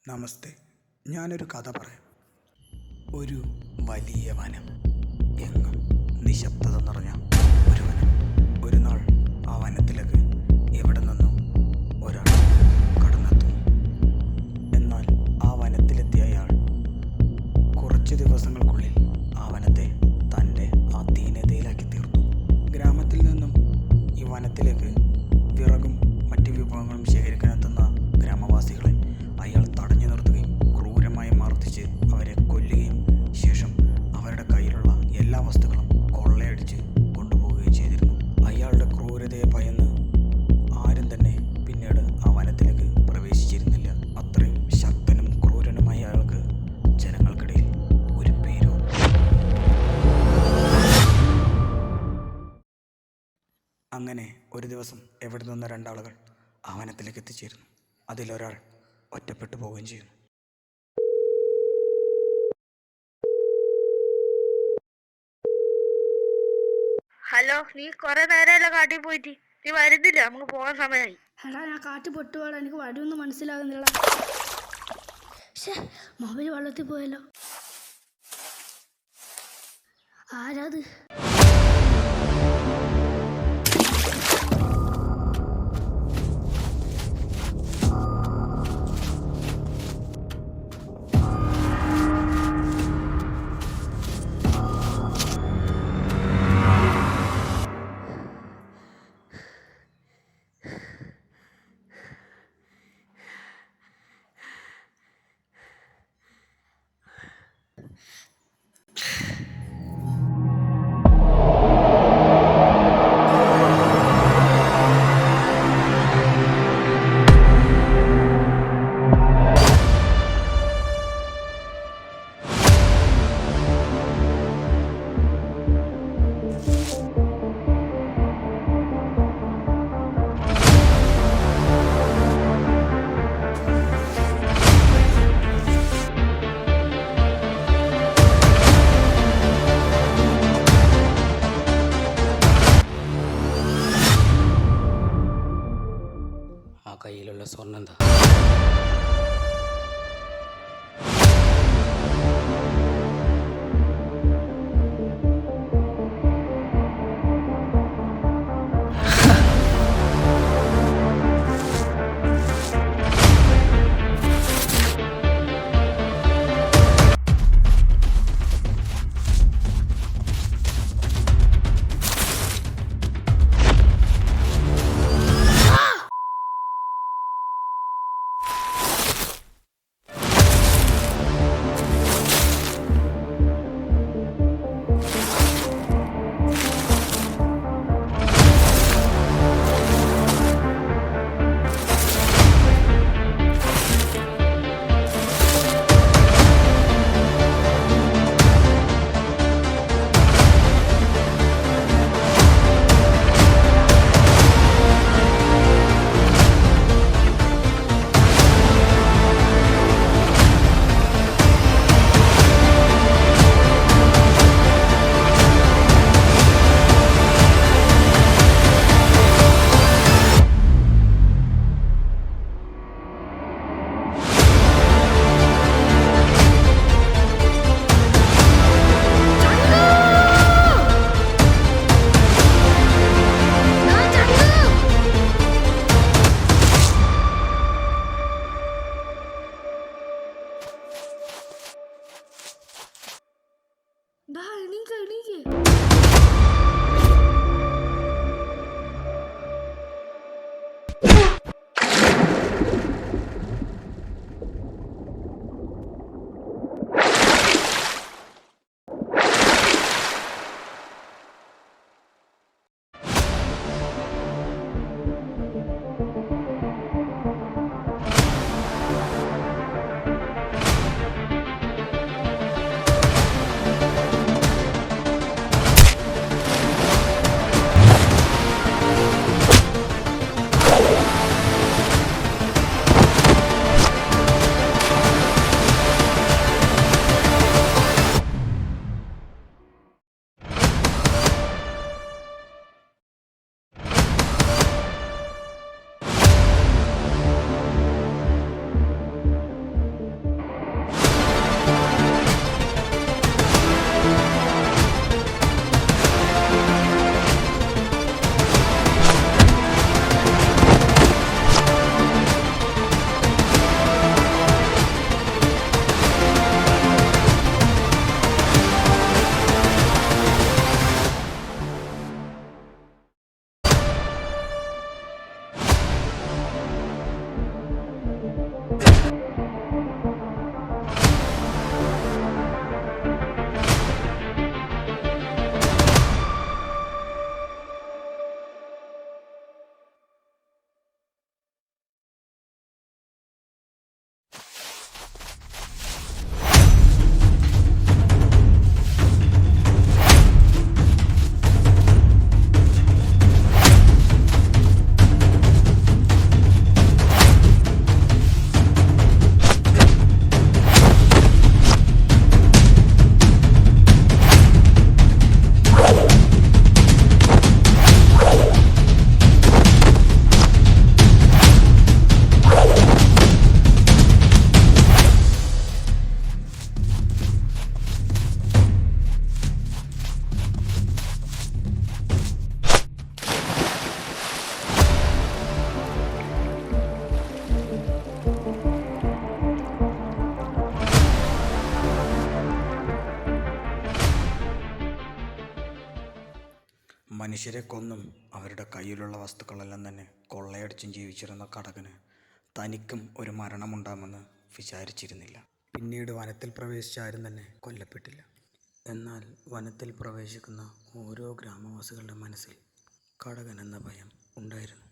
നമസ്തേ. ഞാനൊരു കഥ പറയാം. ഒരു വലിയ വനം, എങ്ങും നിശബ്ദത നിറഞ്ഞ ഒരു വനം. ഒരു നാൾ ആ വനത്തിലേക്ക് എവിടെ നിന്നോ ഒരാൾ കടന്നെത്തുന്നു. എന്നാൽ ആ വനത്തിലെത്തിയ അയാൾ കുറച്ച് ദിവസങ്ങൾക്കുള്ളിൽ ആ വനത്തെ തൻ്റെ അധീനതയിലാക്കി തീർത്തു. ഗ്രാമത്തിൽ നിന്നും ഈ വനത്തിലേക്ക് വിറകും മറ്റ് വിഭവങ്ങളും ശേഖരിക്കാനെത്തുന്ന ഗ്രാമവാസികളെ അയാൾ തടഞ്ഞു നിർത്തുകയും ക്രൂരമായി മർദ്ദിച്ച് അവരെ കൊല്ലുകയും ശേഷം അവരുടെ കയ്യിലുള്ള എല്ലാ വസ്തുക്കളും കൊള്ളയടിച്ച് കൊണ്ടുപോവുകയും ചെയ്തിരുന്നു. അയാളുടെ ക്രൂരതയെ ഭയന്ന് ആരും തന്നെ പിന്നീട് ആ വനത്തിലേക്ക് പ്രവേശിച്ചിരുന്നില്ല. അത്രയും ശക്തനും ക്രൂരനുമായ അയാൾക്ക് ജനങ്ങൾക്കിടയിൽ ഒരു പേര് വന്നു. അങ്ങനെ ഒരു ദിവസം എവിടെ നിന്ന് രണ്ടാളുകൾ ആ വനത്തിലേക്ക് എത്തിച്ചേരുന്നു. അതിലൊരാൾ ഒറ്റപ്പെട്ടു പോവുകയും ചെയ്യുന്നു. ഹലോ, നീ കൊറേ നേരമല്ല കാട്ടിൽ പോയിട്ട്, നീ വരുന്നില്ല? നമുക്ക് പോകാൻ സമയമായി. എടാ, ഞാൻ കാറ്റ് പൊട്ടുപാടാ, എനിക്ക് വഴിയൊന്നും മനസ്സിലാകുന്നില്ല. മൊബൈൽ വെള്ളത്തിൽ പോയല്ലോ. ആരാത്? ആ കയ്യിലുള്ള സ്വർണ്ണം എന്താ? എണീക്ക്. മനുഷ്യരെ കൊന്നും അവരുടെ കയ്യിലുള്ള വസ്തുക്കളെല്ലാം തന്നെ കൊള്ളയടിച്ചും ജീവിച്ചിരുന്ന കടകന് തനിക്കും ഒരു മരണമുണ്ടാകുമെന്ന് വിചാരിച്ചിരുന്നില്ല. പിന്നീട് വനത്തിൽ പ്രവേശിച്ച ആരും തന്നെ കൊല്ലപ്പെട്ടില്ല. എന്നാൽ വനത്തിൽ പ്രവേശിക്കുന്ന ഓരോ ഗ്രാമവാസികളുടെ മനസ്സിൽ കടകൻ എന്ന ഭയം ഉണ്ടായിരുന്നു.